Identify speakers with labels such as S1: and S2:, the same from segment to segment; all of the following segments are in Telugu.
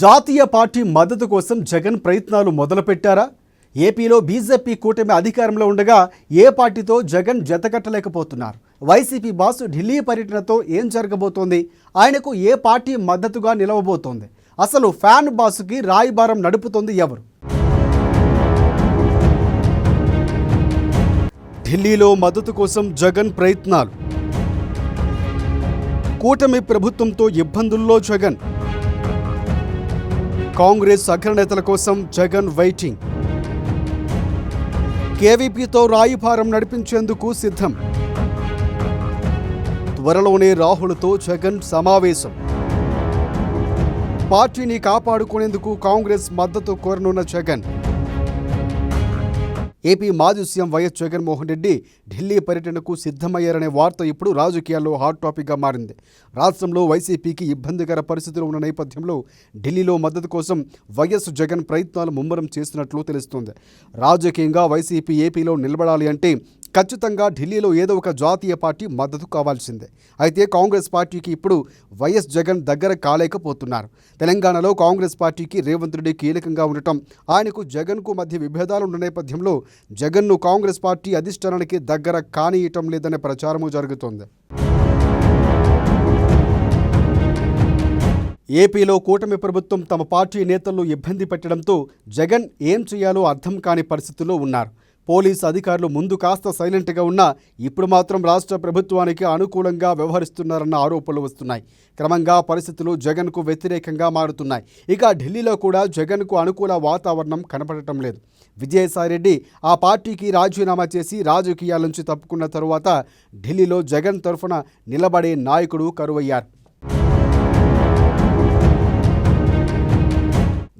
S1: జాతీయ పార్టీ మద్దతు కోసం జగన్ ప్రయత్నాలు మొదలుపెట్టారా? ఏపీలో బీజేపీ కూటమి అధికారంలో ఉండగా ఏ పార్టీతో జగన్ జతకట్టలేకపోతున్నారు? వైసీపీ బాస్ ఢిల్లీ పర్యటనతో ఏం జరగబోతోంది? ఆయనకు ఏ పార్టీ మద్దతుగా నిలవబోతోంది? అసలు ఫ్యాన్ బాసుకి రాయబారం నడుపుతోంది ఎవరు? ఢిల్లీలో మద్దతు కోసం జగన్ ప్రయత్నాలు. కూటమి ప్రభుత్వంతో ఇబ్బందుల్లో జగన్. కాంగ్రెస్ అగ్రనేతల కోసం జగన్ వెయిటింగ్. కేవీపీతో రాయబారం నడిపించేందుకు సిద్ధం. త్వరలోనే రాహుల్తో జగన్ సమావేశం. పార్టీని కాపాడుకునేందుకు కాంగ్రెస్ మద్దతు కోరనున్న జగన్. ఏపీ మాజీ సీఎం వైఎస్ జగన్మోహన్ రెడ్డి ఢిల్లీ పర్యటనకు సిద్ధమయ్యారనే వార్త ఇప్పుడు రాజకీయాల్లో హాట్ టాపిక్గా మారింది. రాష్ట్రంలో వైసీపీకి ఇబ్బందికర పరిస్థితులు ఉన్న నేపథ్యంలో ఢిల్లీలో మద్దతు కోసం వైఎస్ జగన్ ప్రయత్నాలు ముమ్మరం చేస్తున్నట్లు తెలుస్తోంది. రాజకీయంగా వైసీపీ ఏపీలో నిలబడాలి అంటే ఖచ్చితంగా ఢిల్లీలో ఏదో ఒక జాతీయ పార్టీ మద్దతు కావాల్సిందే. అయితే కాంగ్రెస్ పార్టీకి ఇప్పుడు వైఎస్ జగన్ దగ్గర కాలేకపోతున్నారు. తెలంగాణలో కాంగ్రెస్ పార్టీకి రేవంత్ రెడ్డి కీలకంగా ఉండటం, ఆయనకు జగన్కు మధ్య విభేదాలు ఉన్న నేపథ్యంలో జగన్ను కాంగ్రెస్ పార్టీ అధిష్టానానికి దగ్గర కానియటం లేదనే ప్రచారము జరుగుతోంది. ఏపీలో కూటమి ప్రభుత్వం తమ పార్టీ నేతలను ఇబ్బంది పెట్టడంతో జగన్ ఏం చేయాలో అర్థం కాని పరిస్థితుల్లో ఉన్నారు. పోలీసు అధికారులు ముందు కాస్త సైలెంట్గా ఉన్నా ఇప్పుడు మాత్రం రాష్ట్ర ప్రభుత్వానికి అనుకూలంగా వ్యవహరిస్తున్నారన్న ఆరోపణలు వస్తున్నాయి. క్రమంగా పరిస్థితులు జగన్కు వ్యతిరేకంగా మారుతున్నాయి. ఇక ఢిల్లీలో కూడా జగన్కు అనుకూల వాతావరణం కనపడటం లేదు. విజయసాయిరెడ్డి ఆ పార్టీకి రాజీనామా చేసి రాజకీయాల నుంచి తప్పుకున్న తరువాత ఢిల్లీలో జగన్ తరఫున నిలబడే నాయకుడు కరువయ్యారు.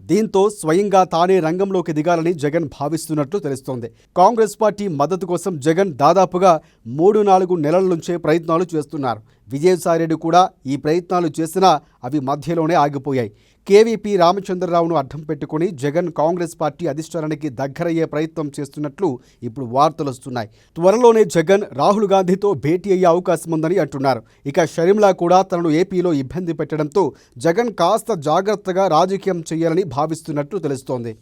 S1: దీంతో స్వయంగా తానే రంగంలోకి దిగాలని జగన్ భావిస్తున్నట్లు తెలుస్తోంది. కాంగ్రెస్ పార్టీ మద్దతు కోసం జగన్ దాదాపుగా 3-4 నెలల నుంచే ప్రయత్నాలు చేస్తున్నారు. విజయసాయిరెడ్డి కూడా ఈ ప్రయత్నాలు చేసినా అవి మధ్యలోనే ఆగిపోయాయి. కేవీపీ రామచంద్రరావును అడ్డం పెట్టుకుని జగన్ కాంగ్రెస్ పార్టీ అధిష్టానానికి దగ్గరయ్యే ప్రయత్నం చేస్తున్నట్లు ఇప్పుడు వార్తలు వస్తున్నాయి. త్వరలోనే జగన్ రాహుల్ గాంధీతో భేటీ అయ్యే అవకాశం ఉందని అంటున్నారు. ఇక షర్మిల కూడా తనను ఏపీలో ఇబ్బంది పెట్టడంతో జగన్ కాస్త జాగ్రత్తగా రాజకీయం చేయాలని భావిస్తున్నట్లు తెలుస్తోంది.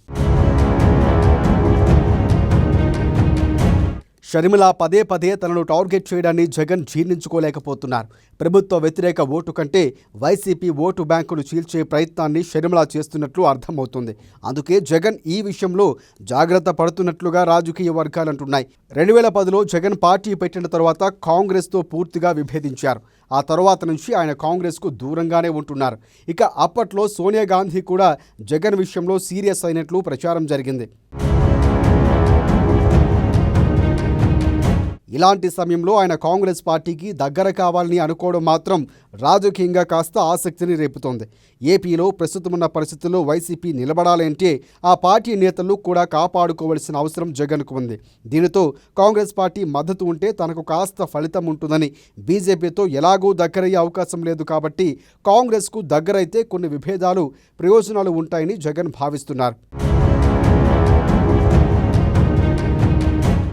S1: షర్మిల పదే తనను టార్గెట్ చేయడాన్ని జగన్ జీర్ణించుకోలేకపోతున్నారు. ప్రభుత్వ వ్యతిరేక ఓటు కంటే వైసీపీ ఓటు బ్యాంకును చీల్చే ప్రయత్నాన్ని షర్మిల చేస్తున్నట్లు అర్థమవుతుంది. అందుకే జగన్ ఈ విషయంలో జాగ్రత్త పడుతున్నట్లుగా రాజకీయ వర్గాలు అంటున్నాయి. 2010లో జగన్ పార్టీ పెట్టిన తర్వాత కాంగ్రెస్తో పూర్తిగా విభేదించారు. ఆ తర్వాత నుంచి ఆయన కాంగ్రెస్కు దూరంగానే ఉంటున్నారు. ఇక అప్పట్లో సోనియా గాంధీ కూడా జగన్ విషయంలో సీరియస్ అయినట్లు ప్రచారం జరిగింది. ఇలాంటి సమయంలో ఆయన కాంగ్రెస్ పార్టీకి దగ్గర కావాలని అనుకోవడం మాత్రం రాజకీయంగా కాస్త ఆసక్తిని రేపుతోంది. ఏపీలో ప్రస్తుతమున్న పరిస్థితుల్లో వైసీపీ నిలబడాలంటే ఆ పార్టీ నేతలు కూడా కాపాడుకోవాల్సిన అవసరం జగన్కు ఉంది. దీనితో కాంగ్రెస్ పార్టీ మద్దతు ఉంటే తనకు కాస్త ఫలితం ఉంటుందని, బీజేపీతో ఎలాగూ దగ్గరయ్యే అవకాశం లేదు కాబట్టి కాంగ్రెస్కు దగ్గరైతే కొన్ని విభేదాలు, ప్రయోజనాలు ఉంటాయని జగన్ భావిస్తున్నారు.